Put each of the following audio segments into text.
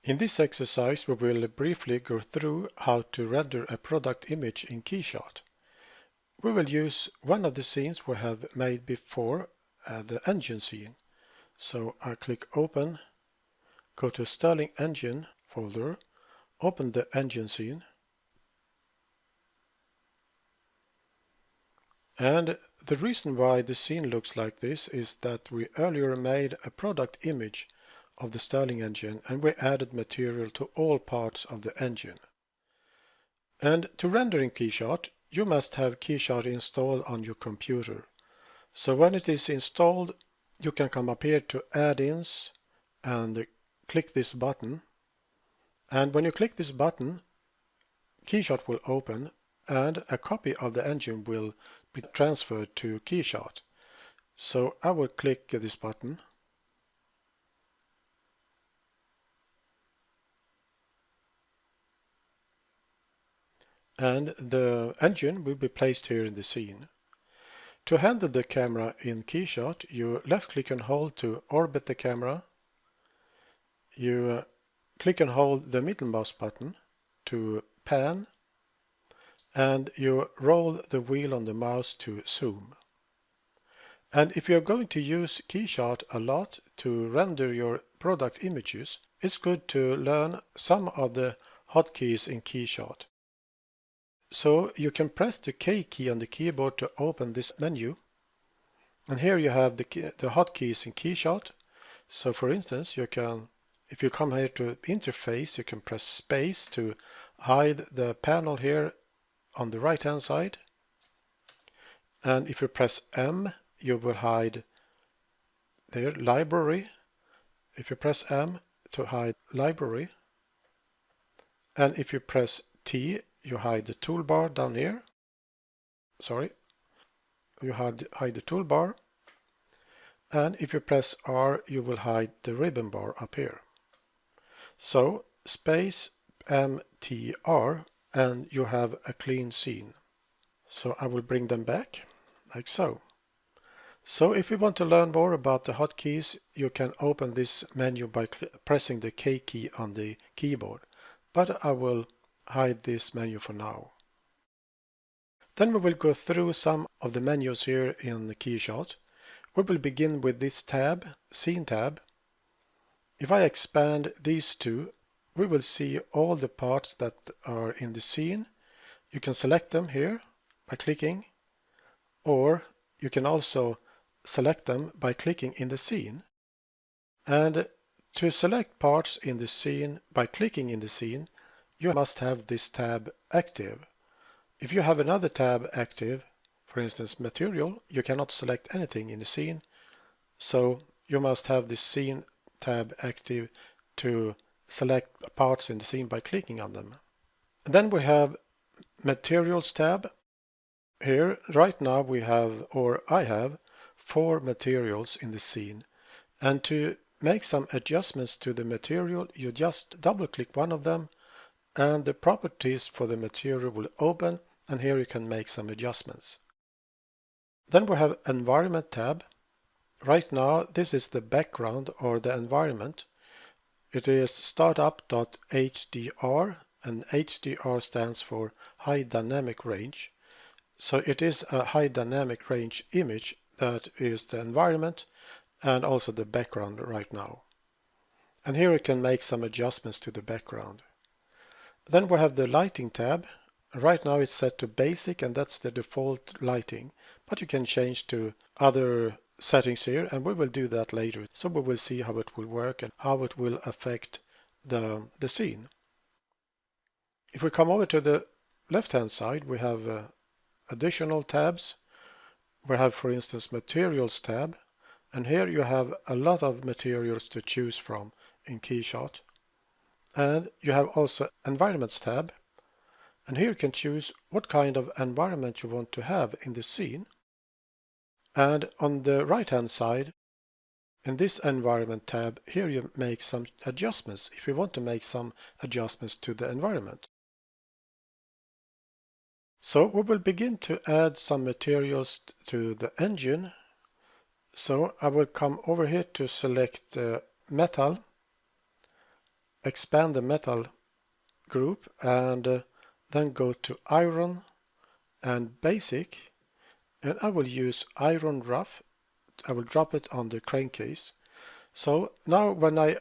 In this exercise we will briefly go through how to render a product image in KeyShot. We will use one of the scenes we have made before, the engine scene. So I click Open, go to Sterling Engine folder, open the engine scene, and the reason why the scene looks like this is that we earlier made a product image of the Sterling engine and we added material to all parts of the engine. And to render in KeyShot, you must have KeyShot installed on your computer. So when it is installed, you can come up here to Add-ins and click this button. And when you click this button, KeyShot will open and a copy of the engine will be transferred to KeyShot. So I will click this button. And the engine will be placed here in the scene. To handle the camera in KeyShot, you left click and hold to orbit the camera. You click and hold the middle mouse button to pan, and you roll the wheel on the mouse to zoom. And if you're going to use KeyShot a lot to render your product images, it's good to learn some of the hotkeys in KeyShot. So you can press the K key on the keyboard to open this menu. And here you have the hotkeys in KeyShot. So for instance, you can, if you come here to interface, you can press space to hide the panel here on the right hand side. And if you press M, you will hide their library. If you press M to hide library. And if you press T, you hide the toolbar down here. You hide the toolbar. And if you press R, you will hide the ribbon bar up here. So space MTR and you have a clean scene. So I will bring them back like so. So if you want to learn more about the hotkeys, you can open this menu by pressing the K key on the keyboard. But I will hide this menu for now. Then we will go through some of the menus here in the KeyShot. We will begin with this tab, Scene tab. If I expand these two, we will see all the parts that are in the scene. You can select them here by clicking, or you can also select them by clicking in the scene. And to select parts in the scene by clicking in the scene, you must have this tab active. If you have another tab active, for instance material, you cannot select anything in the scene. So you must have this scene tab active to select parts in the scene by clicking on them. Then we have materials tab. Here right now we have, or I have, 4 materials in the scene. And to make some adjustments to the material, you just double click one of them and the properties for the material will open, and here you can make some adjustments. Then we have Environment tab. Right now this is the background or the environment. It is startup.hdr, and HDR stands for High Dynamic Range. So it is a high dynamic range image that is the environment and also the background right now. And here you can make some adjustments to the background. Then we have the lighting tab. Right now it's set to basic and that's the default lighting, but you can change to other settings here and we will do that later. So we will see how it will work and how it will affect the scene. If we come over to the left hand side, we have additional tabs. We have, for instance, materials tab, and here you have a lot of materials to choose from in KeyShot. And you have also Environments tab, and here you can choose what kind of environment you want to have in the scene. And on the right hand side, in this Environment tab, here you make some adjustments if you want to make some adjustments to the environment. So we will begin to add some materials to the engine. So I will come over here to select metal, expand the metal group and then go to Iron and Basic, and I will use Iron Rough. I will drop it on the crankcase. So now when I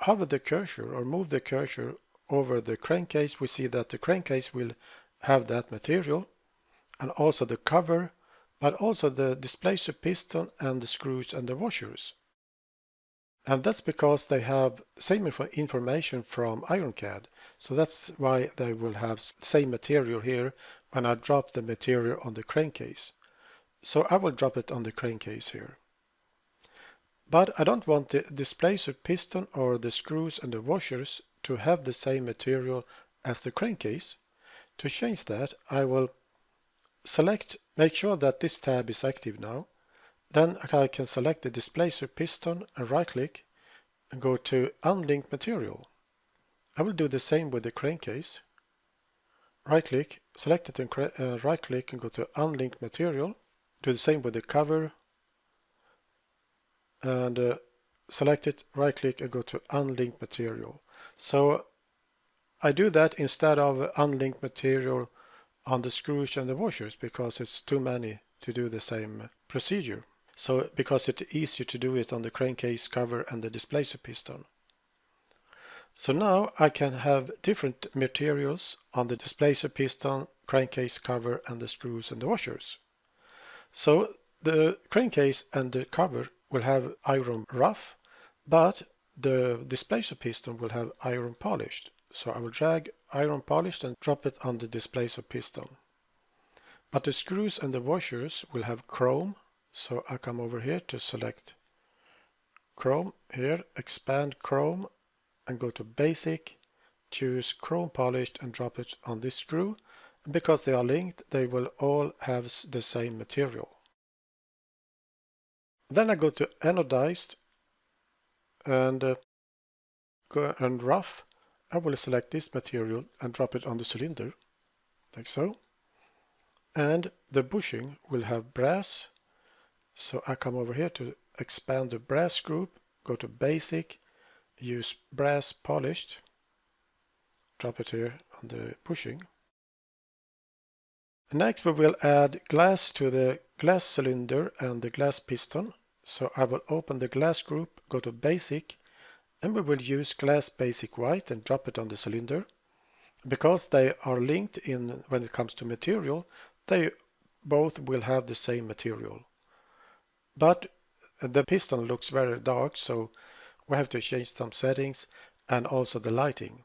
hover the cursor or move the cursor over the crankcase, we see that the crankcase will have that material and also the cover, but also the displacer piston and the screws and the washers. And that's because they have same information from IronCAD. So that's why they will have same material here when I drop the material on the crankcase. So I will drop it on the crankcase here. But I don't want the displacer piston or the screws and the washers to have the same material as the crankcase. To change that, I will make sure that this tab is active now. Then I can select the displacer piston and right click and go to unlink material. I will do the same with the crankcase. Right click, select it and right click and go to unlink material. Do the same with the cover and select it, right click and go to unlink material. So I do that instead of unlink material on the screws and the washers because it's too many to do the same procedure. So because it's easier to do it on the crankcase, cover and the displacer piston. So now I can have different materials on the displacer piston, crankcase, cover and the screws and the washers. So the crankcase and the cover will have iron rough, but the displacer piston will have iron polished. So I will drag iron polished and drop it on the displacer piston. But the screws and the washers will have chrome. So I come over here to select chrome here, expand chrome and go to basic, choose chrome polished and drop it on this screw. And because they are linked, they will all have the same material. Then I go to anodized and go and rough. I will select this material and drop it on the cylinder, like so. And the bushing will have brass. So I come over here to expand the brass group, go to basic, use brass polished, drop it here on the bushing. Next we will add glass to the glass cylinder and the glass piston. So I will open the glass group, go to basic, and we will use glass basic white and drop it on the cylinder. Because they are linked in when it comes to material, they both will have the same material. But the piston looks very dark, so we have to change some settings and also the lighting.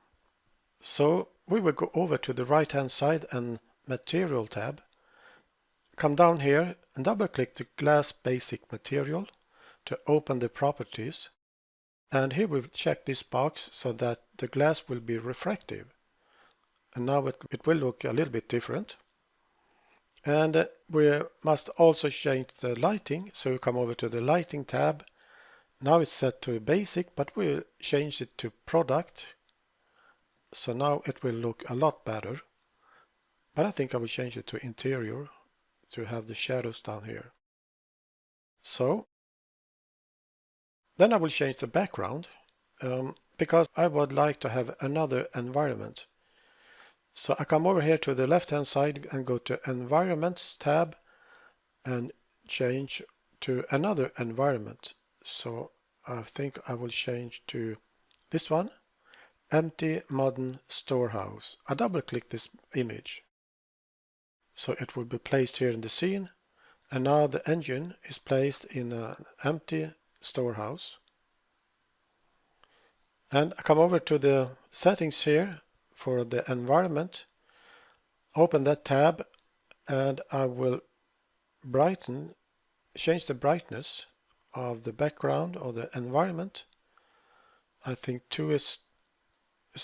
So we will go over to the right hand side and material tab. Come down here and double click the glass basic material to open the properties. And here we check this box so that the glass will be refractive. And now it will look a little bit different. And we must also change the lighting. So you come over to the lighting tab. Now it's set to basic, but we'll change it to product. So now it will look a lot better. But I think I will change it to interior to have the shadows down here. So then I will change the background because I would like to have another environment. So I come over here to the left hand side and go to Environments tab and change to another environment. So I think I will change to this one, Empty Modern Storehouse. I double click this image. So it will be placed here in the scene, and now the engine is placed in an empty storehouse. And I come over to the settings here for the environment, open that tab, and I will change the brightness of the background or the environment. I think 2 is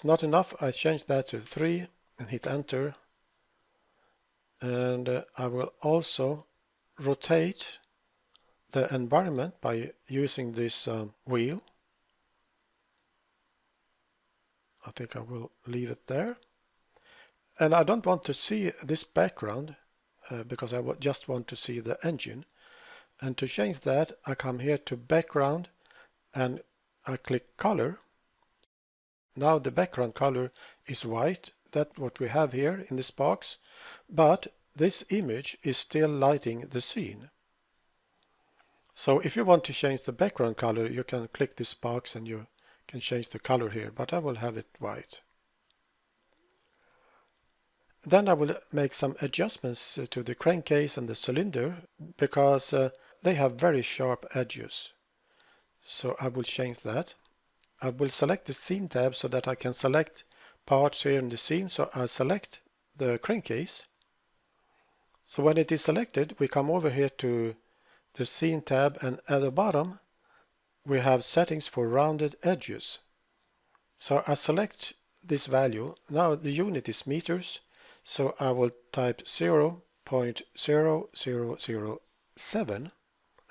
not enough. I change that to 3 and hit enter. And I will also rotate the environment by using this wheel. I think I will leave it there. And I don't want to see this background because I just want to see the engine. And to change that, I come here to background and I click color. Now the background color is white, that's what we have here in this box, but this image is still lighting the scene. So if you want to change the background color, you can click this box and you can change the color here, but I will have it white. Then I will make some adjustments to the crankcase and the cylinder because they have very sharp edges. So I will change that. I will select the scene tab so that I can select parts here in the scene. So I select the crankcase. So when it is selected, we come over here to the scene tab, and at the bottom we have settings for rounded edges. So I select this value. Now the unit is meters, so I will type 0.0007,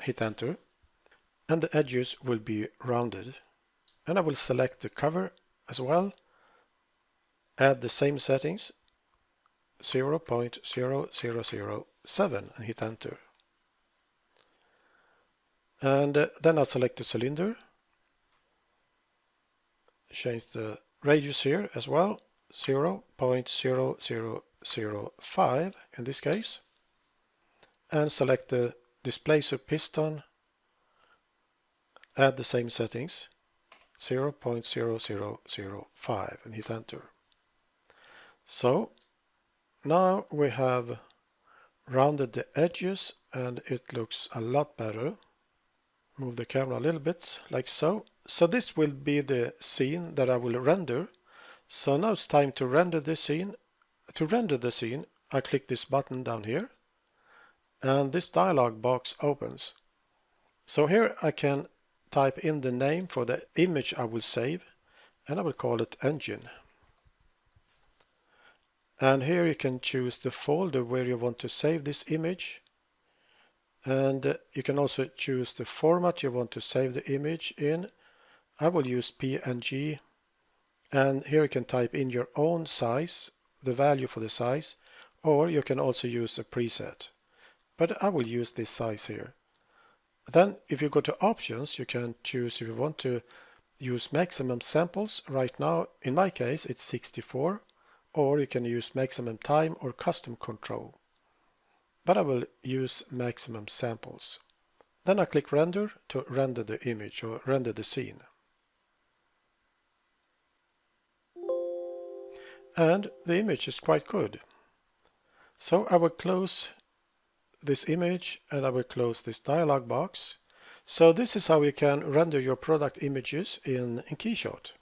hit enter, and the edges will be rounded. And I will select the cover as well, add the same settings, 0.0007, and hit enter. And then I'll select the cylinder, change the radius here as well, 0.0005 in this case, and select the displacer piston, add the same settings, 0.0005, and hit enter. So now we have rounded the edges and it looks a lot better. Move the camera a little bit like so. So this will be the scene that I will render. So now it's time to render this scene. To render the scene, I click this button down here and this dialog box opens. So here I can type in the name for the image I will save, and I will call it engine. And here you can choose the folder where you want to save this image. And you can also choose the format you want to save the image in. I will use PNG, and here you can type in your own size, the value for the size, or you can also use a preset. But I will use this size here. Then if you go to options, you can choose if you want to use maximum samples. Right now, in my case, it's 64, or you can use maximum time or custom control. But I will use maximum samples. Then I click render to render the image or render the scene. And the image is quite good. So I will close this image and I will close this dialog box. So this is how you can render your product images in KeyShot.